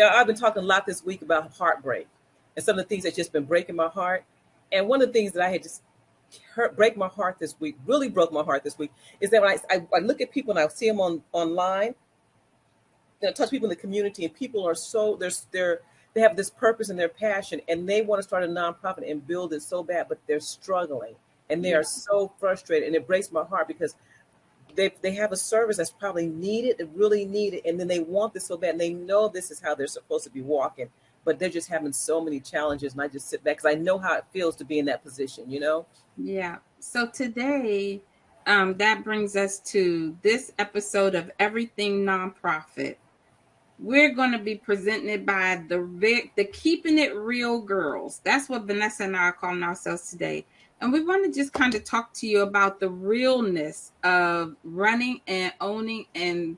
I've been talking a lot this week about heartbreak and some of the things that just been breaking my heart. And one of the things that I had just break my heart this week, really broke my heart this week, is that when I look at people and I see them online, touch people in the community, and people are so they have this purpose and their passion, and they want to start a nonprofit and build it so bad, but they're struggling and they are so frustrated, and it breaks my heart because they have a service that's probably needed, really needed, and then they want this so bad, and they know this is how they're supposed to be walking, but they're just having so many challenges, and I just sit back because I know how it feels to be in that position, Yeah. So today, that brings us to this episode of Everything Nonprofit. We're going to be presented by the Keeping It Real Girls. That's what Vannessa and I are calling ourselves today. And we want to just kind of talk to you about the realness of running and owning and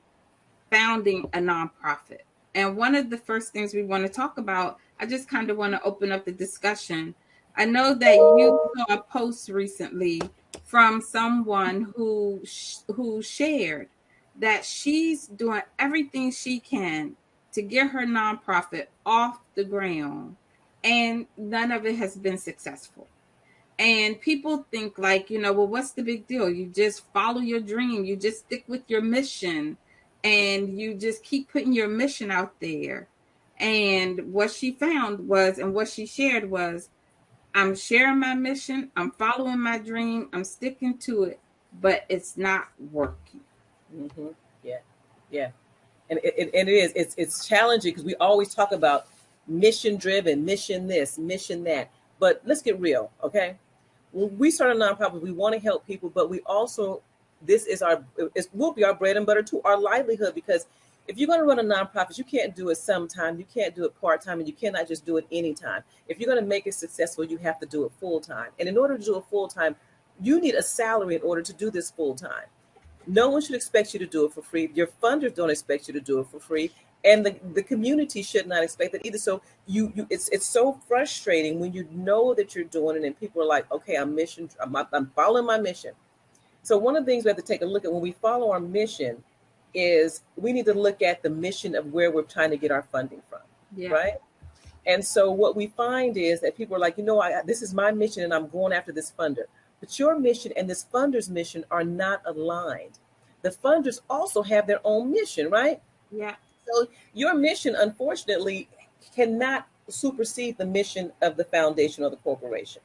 founding a nonprofit. And one of the first things we want to talk about, I just kind of want to open up the discussion. I know that you saw a post recently from someone who shared that she's doing everything she can to get her nonprofit off the ground, and none of it has been successful. And people think like, well, what's the big deal? You just follow your dream. You just stick with your mission and you just keep putting your mission out there. And what she found was, and what she shared was, I'm sharing my mission. I'm following my dream. I'm sticking to it, but it's not working. Mm-hmm. Yeah. Yeah. And it is, it's challenging because we always talk about mission driven, mission this, mission that, but let's get real. Okay. When we start a nonprofit, we want to help people, but we also, this is it will be our bread and butter too, our livelihood, because if you're going to run a nonprofit, you can't do it sometime, you can't do it part-time, and you cannot just do it anytime. If you're going to make it successful, you have to do it full-time. And in order to do it full-time, you need a salary in order to do this full-time. No one should expect you to do it for free. Your funders don't expect you to do it for free. And the community should not expect that either. So it's so frustrating when you know that you're doing it and people are like, okay, I'm following my mission. So one of the things we have to take a look at when we follow our mission is we need to look at the mission of where we're trying to get our funding from, Yeah. right? And so what we find is that people are like, this is my mission and I'm going after this funder. But your mission and this funder's mission are not aligned. The funders also have their own mission, right? Yeah. So your mission, unfortunately, cannot supersede the mission of the foundation or the corporation.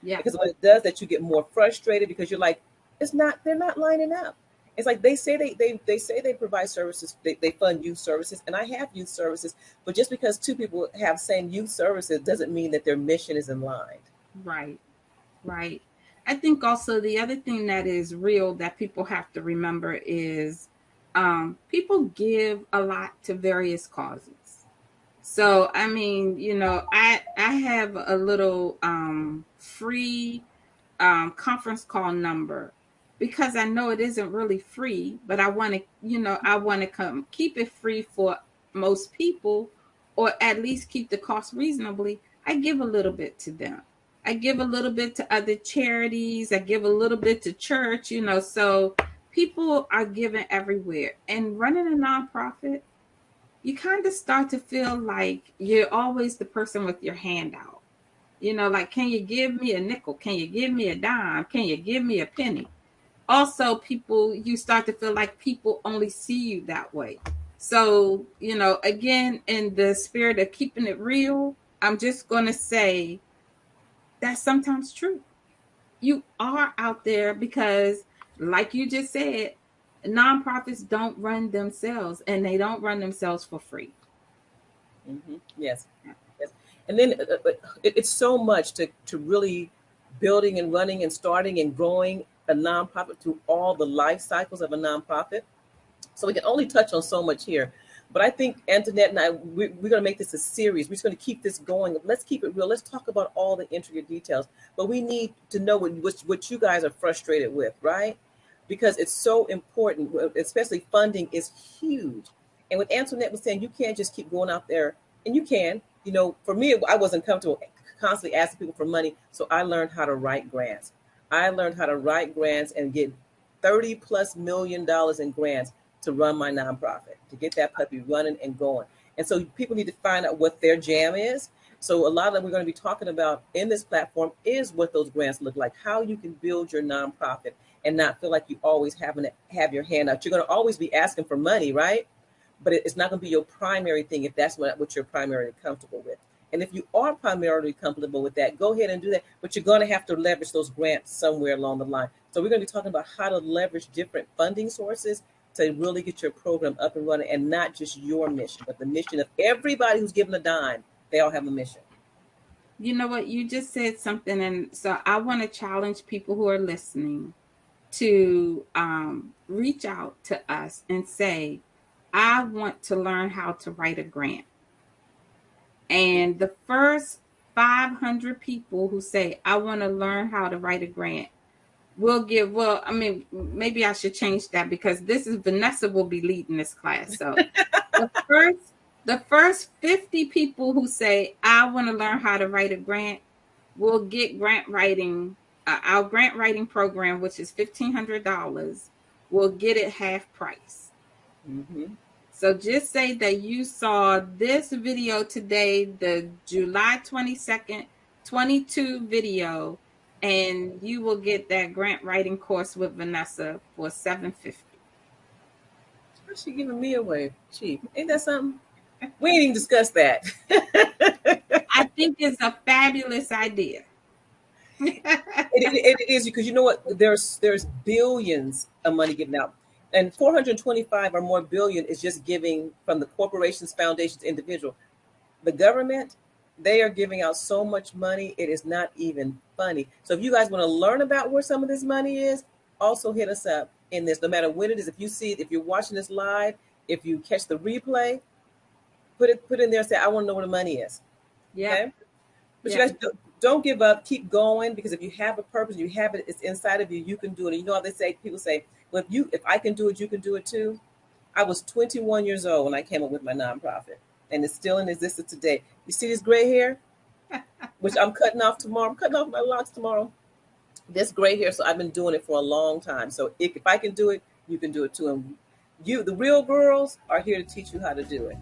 Yeah. Because what it does, that you get more frustrated because you're like, they're not lining up. It's like they say they say they provide services, they fund youth services, and I have youth services, but just because two people have same youth services doesn't mean that their mission is in line. Right. Right. I think also the other thing that is real that people have to remember is people give a lot to various causes. So I mean, I have a little free conference call number because I know it isn't really free, but I want to, I want to come keep it free for most people, or at least keep the cost reasonably. I give a little bit to them. I give a little bit to other charities. I give a little bit to church, so people are giving everywhere. And running a nonprofit, you kind of start to feel like you're always the person with your hand out. Like, can you give me a nickel? Can you give me a dime? Can you give me a penny? Also, you start to feel like people only see you that way. So, again, in the spirit of keeping it real, I'm just going to say that's sometimes true. You are out there because, like you just said, nonprofits don't run themselves, and they don't run themselves for free. Mm-hmm. Yes. Yes. And then it's so much to really building and running and starting and growing a nonprofit through all the life cycles of a nonprofit. So we can only touch on so much here. But I think Antoinette and we're going to make this a series. We're just going to keep this going. Let's keep it real. Let's talk about all the intricate details. But we need to know what you guys are frustrated with, right? Because it's so important, especially funding is huge. And what Antoinette was saying, you can't just keep going out there. And you can. For me, I wasn't comfortable constantly asking people for money. So I learned how to write grants. I learned how to write grants and get $30+ million in grants to run my nonprofit, to get that puppy running and going. And so people need to find out what their jam is. So a lot of what we're going to be talking about in this platform is what those grants look like, how you can build your nonprofit and not feel like you always having to have your hand out. You're going to always be asking for money, right? But it's not going to be your primary thing if that's what you're primarily comfortable with. And if you are primarily comfortable with that, go ahead and do that. But you're going to have to leverage those grants somewhere along the line. So we're going to be talking about how to leverage different funding sources to really get your program up and running, and not just your mission, but the mission of everybody who's given a dime. They all have a mission. You know what? You just said something. And so I want to challenge people who are listening to reach out to us and say, I want to learn how to write a grant. And the first 500 people who say, I want to learn how to write a grant, well, I mean, maybe I should change that, because this is Vannessa will be leading this class. So the first 50 people who say, I want to learn how to write a grant, will get grant writing, our grant writing program, which is $1,500, will get it half price. Mm-hmm. So just say that you saw this video today, the July 22nd, 22 video, and you will get that grant writing course with Vannessa for $750. How's she giving me away cheap? Ain't that something? We ain't even discussed that. I think it's a fabulous idea. It is, because you know what? There's billions of money given out, and 425 or more billion is just giving from the corporations, foundations, individual. The government, they are giving out so much money, it is not even funny. So if you guys want to learn about where some of this money is, also hit us up in this. No matter when it is, if you see it, if you're watching this live, if you catch the replay, put in there and say, I want to know where the money is. Yeah. Okay. But Yeah. you guys don't give up. Keep going, because if you have a purpose, you have it. It's inside of you. You can do it. And you know how they say? People say, "Well, if I can do it, you can do it too." I was 21 years old when I came up with my nonprofit, and it's still in existence today. You see this gray hair, which I'm cutting off tomorrow. I'm cutting off my locks tomorrow. This gray hair, so I've been doing it for a long time. So if I can do it, you can do it too. And you, the real girls, are here to teach you how to do it.